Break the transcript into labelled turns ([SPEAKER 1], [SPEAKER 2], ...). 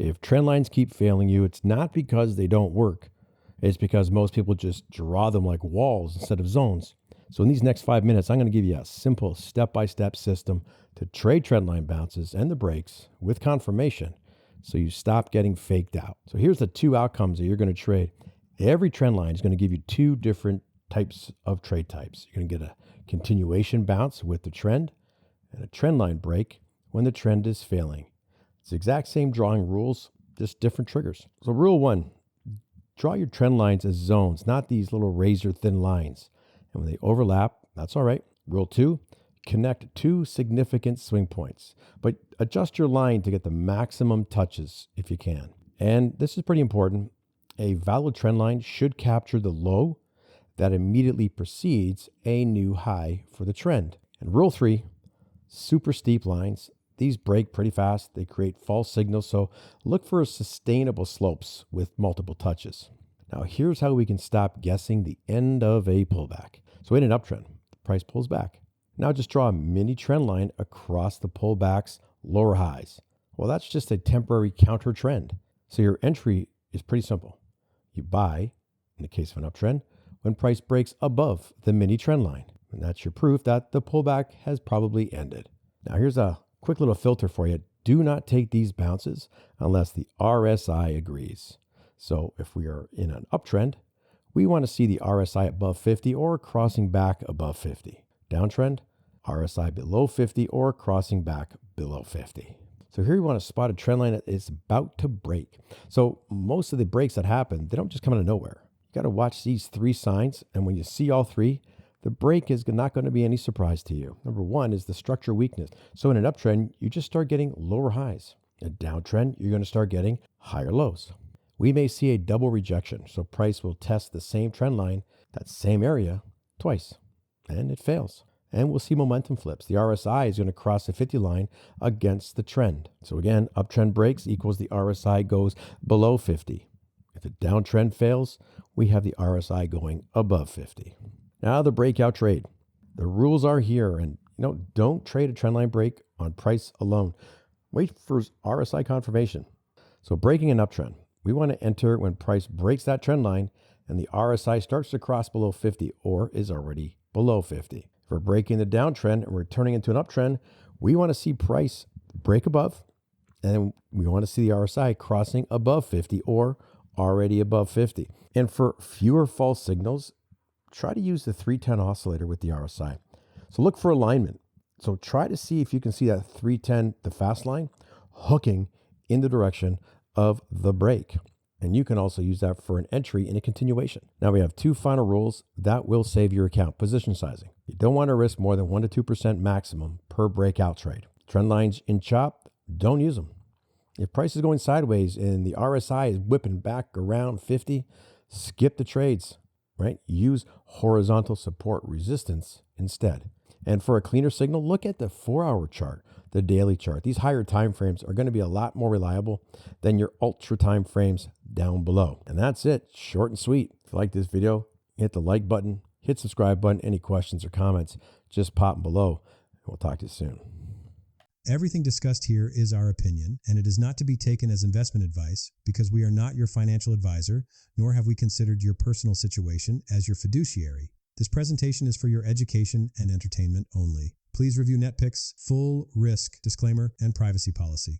[SPEAKER 1] If trend lines keep failing you, it's not because they don't work. It's because most people just draw them like walls instead of zones. So in these next 5 minutes, I'm going to give you a simple step-by-step system to trade trendline bounces and the breaks with confirmation so you stop getting faked out. So here's the two outcomes that you're going to trade. Every trend line is going to give you two different types of trade types. You're going to get a continuation bounce with the trend and a trend line break when the trend is failing. It's the exact same drawing rules, just different triggers. So rule one, draw your trend lines as zones, not these little razor thin lines. And when they overlap, that's all right. Rule two, connect two significant swing points, but adjust your line to get the maximum touches if you can. And this is pretty important. A valid trend line should capture the low that immediately precedes a new high for the trend. And rule three, super steep lines. These break pretty fast. They create false signals. So look for sustainable slopes with multiple touches. Now, here's how we can stop guessing the end of a pullback. So in an uptrend, the price pulls back. Now just draw a mini trend line across the pullback's lower highs. Well, that's just a temporary counter trend. So your entry is pretty simple. You buy, in the case of an uptrend, when price breaks above the mini trend line. And that's your proof that the pullback has probably ended. Now here's a quick little filter for you. Do not take these bounces unless the RSI agrees. So if we are in an uptrend, we want to see the RSI above 50 or crossing back above 50. Downtrend, RSI below 50 or crossing back below 50. So here you want to spot a trend line that is about to break. So most of the breaks that happen, they don't just come out of nowhere. You got to watch these three signs. And when you see all three, the break is not going to be any surprise to you. Number one is the structure weakness. So in an uptrend, you just start getting lower highs. In a downtrend, you're going to start getting higher lows. We may see a double rejection. So price will test the same trend line, that same area, twice. And it fails. And we'll see momentum flips. The RSI is going to cross the 50 line against the trend. So again, uptrend breaks equals the RSI goes below 50. If the downtrend fails, we have the RSI going above 50. Now the breakout trade. The rules are here, and don't trade a trendline break on price alone. Wait for RSI confirmation. So breaking an uptrend, we want to enter when price breaks that trend line and the RSI starts to cross below 50 or is already below 50. If we're breaking the downtrend and we're turning into an uptrend, we want to see price break above, and we want to see the RSI crossing above 50 or already above 50. And for fewer false signals, try to use the 310 oscillator with the RSI. So look for alignment. So try to see if you can see that 310, the fast line, hooking in the direction of the break. And you can also use that for an entry in a continuation. Now we have two final rules that will save your account. Position sizing. You don't want to risk more than 1 to 2% maximum per breakout trade. Trend lines in chop, don't use them. If price is going sideways and the RSI is whipping back around 50, skip the trades, right? Use horizontal support resistance instead. And for a cleaner signal, look at the 4-hour chart, the daily chart. These higher time frames are going to be a lot more reliable than your ultra time frames down below. And that's it. Short and sweet. If you like this video, hit the like button, hit subscribe button. Any questions or comments, just pop them below. We'll talk to you soon.
[SPEAKER 2] Everything discussed here is our opinion, and it is not to be taken as investment advice because we are not your financial advisor, nor have we considered your personal situation as your fiduciary. This presentation is for your education and entertainment only. Please review NetPicks' full risk disclaimer and privacy policy.